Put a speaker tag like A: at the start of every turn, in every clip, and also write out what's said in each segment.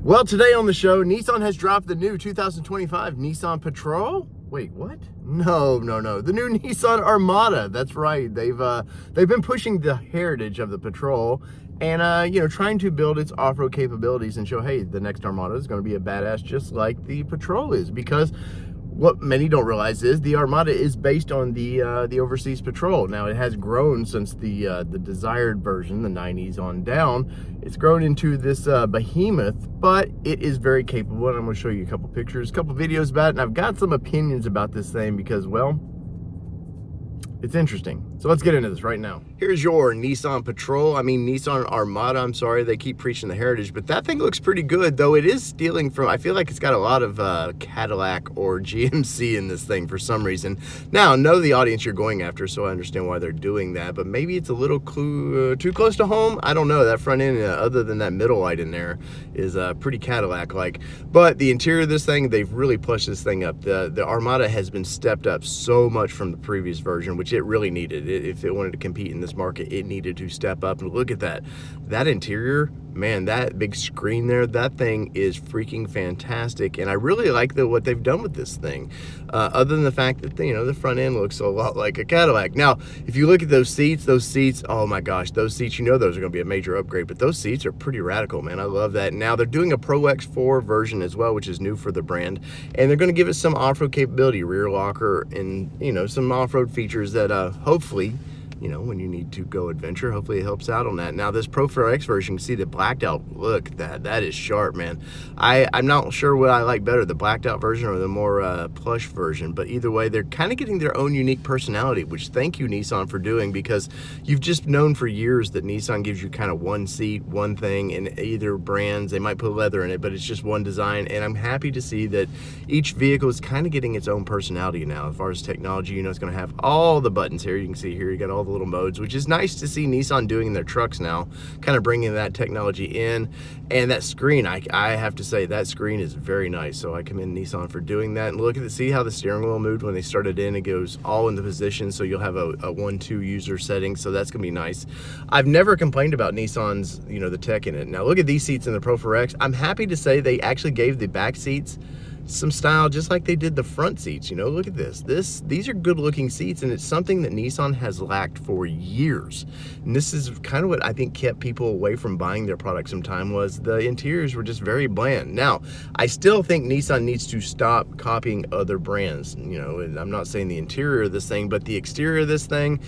A: Well, today on the show, Nissan has dropped the new 2025 Nissan Patrol. Wait, what? No. The new Nissan Armada. That's right. They've been pushing the heritage of the Patrol and trying to build its off-road capabilities and show, hey, the next Armada is going to be a badass just like the Patrol is. Because what many don't realize is the Armada is based on the Overseas Patrol. Now, it has grown since the desired version, the 90s on down. It's grown into this behemoth, but it is very capable, and I'm going to show you a couple pictures, a couple videos about it, and I've got some opinions about this thing because, well, it's interesting. So let's get into this right now. Here's your Nissan Nissan Armada, I'm sorry, they keep preaching the heritage, but that thing looks pretty good, though it is stealing from, I feel like it's got a lot of Cadillac or GMC in this thing for some reason. Now, I know the audience you're going after, so I understand why they're doing that, but maybe it's a little too close to home? I don't know. That front end, other than that middle light in there, is pretty Cadillac-like. But the interior of this thing, they've really pushed this thing up. The Armada has been stepped up so much from the previous version, which it really needed. If it wanted to compete in this market, it needed to step up. And look at that interior, man, that big screen there, that thing is freaking fantastic. And I really like what they've done with this thing, other than the fact that the front end looks a lot like a Cadillac. Now, if you look at those seats, oh my gosh, those seats, those are going to be a major upgrade, but those seats are pretty radical, man. I love that. Now they're doing a Pro X4 version as well, which is new for the brand, and they're going to give us some off-road capability, rear locker, and some off-road features that hopefully, when you need to go adventure, hopefully it helps out on that. Now, this Pro 4X version, you can see the blacked out look. That is sharp, man. I'm not sure what I like better, the blacked out version or the more plush version, but either way, they're kind of getting their own unique personality, which thank you, Nissan, for doing, because you've just known for years that Nissan gives you kind of one seat, one thing, in either brands. They might put leather in it, but it's just one design, and I'm happy to see that each vehicle is kind of getting its own personality now. As far as technology, it's going to have all the buttons here. You can see here, you got all the little modes, which is nice to see Nissan doing in their trucks now, kind of bringing that technology in. And that screen, I have to say, that screen is very nice, so I commend Nissan for doing that. And look at see how the steering wheel moved when they started in. It goes all in the position, so you'll have a 1-2 user setting, so that's gonna be nice. I've never complained about Nissan's the tech in it. Now look at these seats in the Pro 4X. I'm happy to say they actually gave the back seats some style, just like they did the front seats. Look at these are good looking seats, and it's something that Nissan has lacked for years. And this is kind of what I think kept people away from buying their product sometime, was the interiors were just very bland. Now, I still think Nissan needs to stop copying other brands. And I'm not saying the interior of this thing, but the exterior of this thing,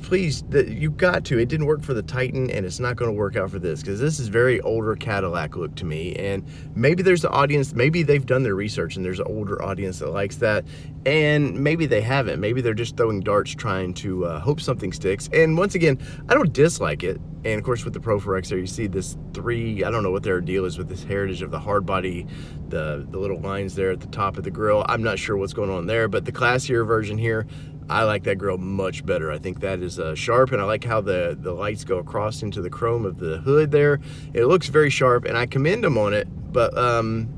A: please, you got to. It didn't work for the Titan, and it's not going to work out for this, because this is very older Cadillac look to me. And maybe there's an audience, maybe they've done their research and there's an older audience that likes that, and maybe they haven't. Maybe they're just throwing darts trying to hope something sticks. And once again, I don't dislike it. And of course, with the Pro 4X there, you see this I don't know what their deal is with this heritage of the hard body, the little lines there at the top of the grille. I'm not sure what's going on there, but the classier version here, I like that grille much better. I think that is sharp, and I like how the lights go across into the chrome of the hood there. It looks very sharp, and I commend them on it, but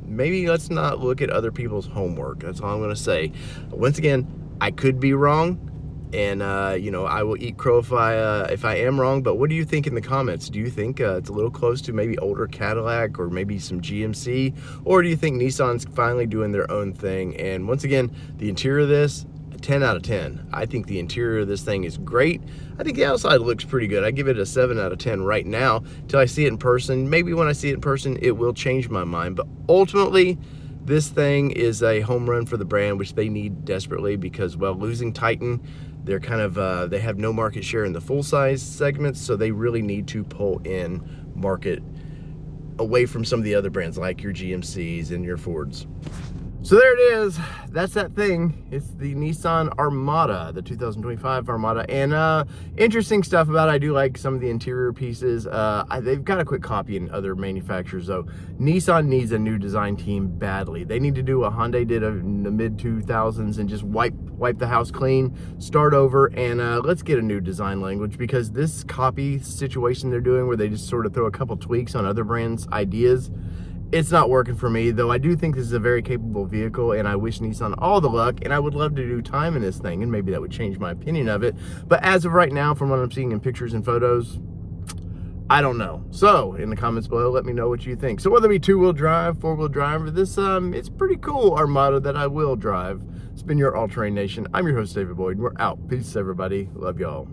A: maybe let's not look at other people's homework. That's all I'm gonna say. Once again, I could be wrong, and I will eat crow if I am wrong. But what do you think in the comments? Do you think it's a little close to maybe older Cadillac or maybe some GMC, or do you think Nissan's finally doing their own thing? And once again, the interior of this, 10 out of 10. I think the interior of this thing is great. I think the outside looks pretty good. I give it a 7 out of 10 right now till I see it in person. Maybe when I see it in person, it will change my mind. But ultimately, this thing is a home run for the brand, which they need desperately, because, well, losing Titan, they're kind of, they have no market share in the full-size segments, so they really need to pull in market away from some of the other brands like your GMCs and your Fords. So there it is. That's that thing. It's the Nissan Armada, the 2025 Armada. And interesting stuff about it. I do like some of the interior pieces. They've got to quit copying other manufacturers, though. Nissan needs a new design team badly. They need to do what Hyundai did in the mid-2000s and just wipe the house clean, start over, and let's get a new design language, because this copy situation they're doing, where they just sort of throw a couple tweaks on other brands' ideas, it's not working for me. Though I do think this is a very capable vehicle, and I wish Nissan all the luck, and I would love to do time in this thing, and maybe that would change my opinion of it. But as of right now, from what I'm seeing in pictures and photos, I don't know. So in the comments below, let me know what you think. So whether it be 2-wheel drive, 4-wheel drive, or this, it's pretty cool Armada that I will drive. It's been your All Terrain Nation. I'm your host, David Boyd, and we're out. Peace, everybody. Love y'all.